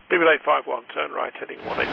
BBL 851, turn right, heading 180.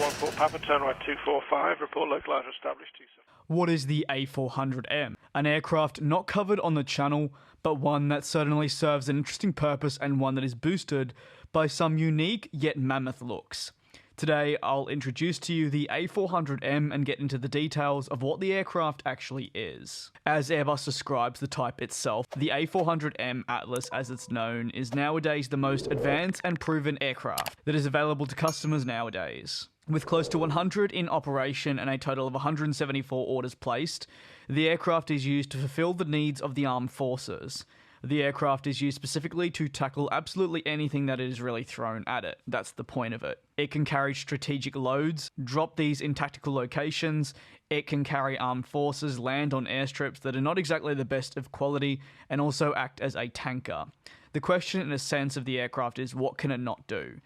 Order 14 Papa, turn right 245, report localizer established 27. What is the A400M? An aircraft not covered on the channel, but one that certainly serves an interesting purpose and one that is boosted by some unique yet mammoth looks. Today, I'll introduce to you the A400M and get into the details of what the aircraft actually is. As Airbus describes the type itself, the A400M Atlas, as it's known, is nowadays the most advanced and proven aircraft that is available to customers nowadays. With close to 100 in operation and a total of 174 orders placed, the aircraft is used to fulfill the needs of the armed forces. The aircraft is used specifically to tackle absolutely anything that is really thrown at it. That's the point of it. It can carry strategic loads, drop these in tactical locations, it can carry armed forces, land on airstrips that are not exactly the best of quality, and also act as a tanker. The question in a sense of the aircraft is, what can it not do?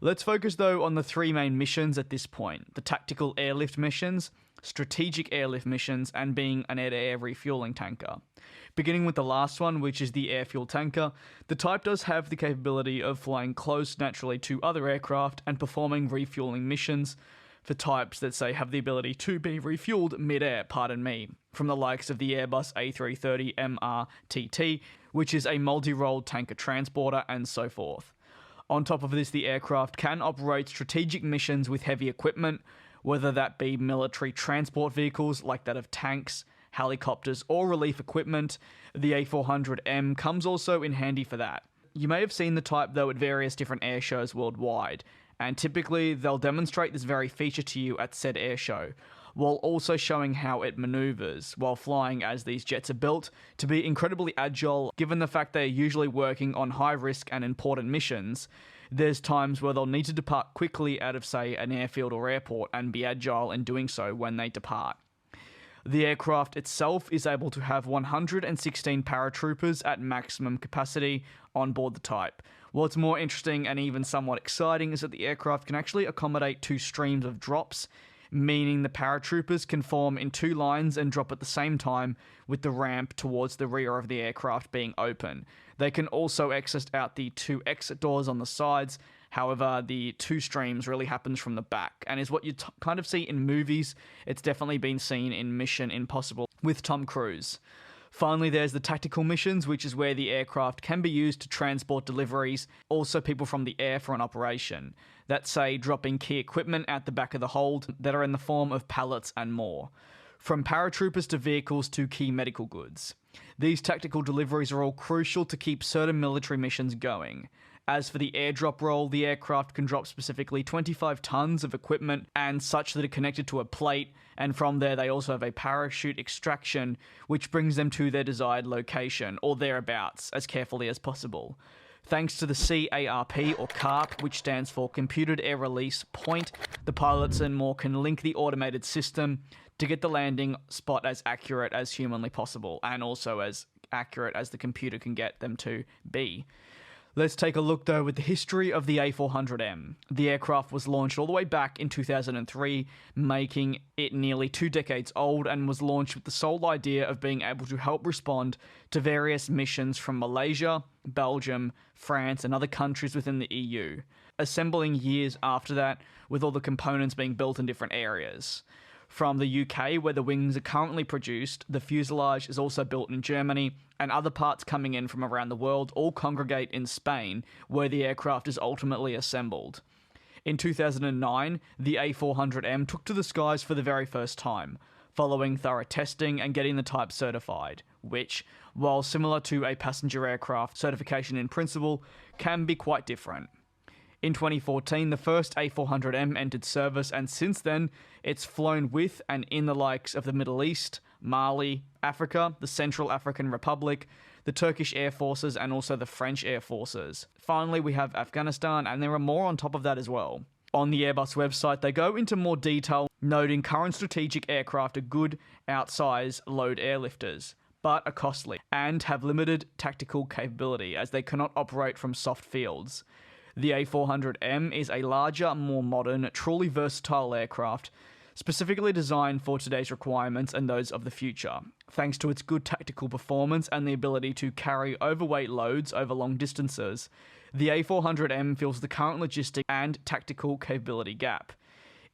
Let's focus though on the three main missions at this point: the tactical airlift missions, strategic airlift missions, and being an air-to-air refueling tanker. Beginning with the last one, which is the air fuel tanker, the type does have the capability of flying close naturally to other aircraft and performing refueling missions for types that say have the ability to be refueled mid-air, from the likes of the Airbus A330M RTT, which is a multi-role tanker transporter, and so forth. On top of this, the aircraft can operate strategic missions with heavy equipment, whether that be military transport vehicles like that of tanks, helicopters, or relief equipment. The A400M comes also in handy for that. You may have seen the type though at various different air shows worldwide, and typically they'll demonstrate this very feature to you at said air show, while also showing how it maneuvers while flying, as these jets are built to be incredibly agile. Given the fact they are usually working on high risk and important missions, there's times where they'll need to depart quickly out of, say, an airfield or airport and be agile in doing so when they depart. The aircraft itself is able to have 116 paratroopers at maximum capacity on board the type. What's more interesting and even somewhat exciting is that the aircraft can actually accommodate two streams of drops, meaning the paratroopers can form in two lines and drop at the same time, with the ramp towards the rear of the aircraft being open. They can also exit out the two exit doors on the sides. However, the two streams really happens from the back, and is what you kind of see in movies. It's definitely been seen in Mission Impossible with Tom Cruise. Finally, there's the tactical missions, which is where the aircraft can be used to transport deliveries, also people from the air for an operation. That's, say, dropping key equipment at the back of the hold that are in the form of pallets and more. From paratroopers to vehicles to key medical goods. These tactical deliveries are all crucial to keep certain military missions going. As for the airdrop role, the aircraft can drop specifically 25 tons of equipment and such that are connected to a plate, and from there they also have a parachute extraction, which brings them to their desired location, or thereabouts, as carefully as possible. Thanks to the CARP, or CARP, which stands for Computed Air Release Point, the pilots and more can link the automated system to get the landing spot as accurate as humanly possible, and also as accurate as the computer can get them to be. Let's take a look though with the history of the A400M. The aircraft was launched all the way back in 2003, making it nearly 2 decades old, and was launched with the sole idea of being able to help respond to various missions from Malaysia, Belgium, France, and other countries within the EU, assembling years after that with all the components being built in different areas. From the UK, where the wings are currently produced, the fuselage is also built in Germany, and other parts coming in from around the world all congregate in Spain, where the aircraft is ultimately assembled. In 2009, the A400M took to the skies for the very first time, following thorough testing and getting the type certified, which, while similar to a passenger aircraft certification in principle, can be quite different. In 2014, the first A400M entered service, and since then, it's flown with and in the likes of the Middle East, Mali, Africa, the Central African Republic, the Turkish Air Forces, and also the French Air Forces. Finally, we have Afghanistan, and there are more on top of that as well. On the Airbus website, they go into more detail, noting current strategic aircraft are good, outsize load airlifters, but are costly, and have limited tactical capability, as they cannot operate from soft fields. The A400M is a larger, more modern, truly versatile aircraft, specifically designed for today's requirements and those of the future. Thanks to its good tactical performance and the ability to carry overweight loads over long distances, The A400M fills the current logistic and tactical capability gap.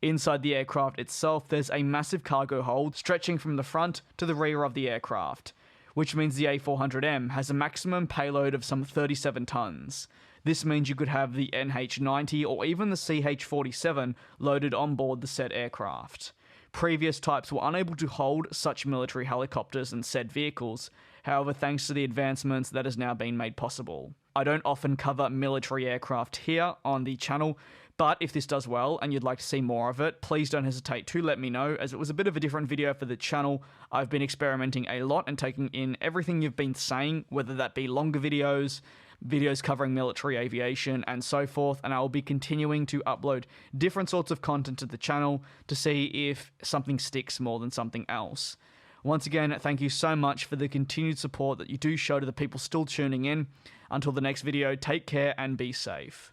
Inside the aircraft itself, there's a massive cargo hold stretching from the front to the rear of the aircraft, which means the A400M has a maximum payload of some 37 tons. This means you could have the NH-90 or even the CH-47 loaded on board the said aircraft. Previous types were unable to hold such military helicopters and said vehicles, however, thanks to the advancements that has now been made possible. I don't often cover military aircraft here on the channel, but if this does well and you'd like to see more of it, please don't hesitate to let me know, as it was a bit of a different video for the channel. I've been experimenting a lot and taking in everything you've been saying, whether that be longer videos covering military aviation, and so forth, and I will be continuing to upload different sorts of content to the channel to see if something sticks more than something else. Once again, thank you so much for the continued support that you do show to the people still tuning in. Until the next video, take care and be safe.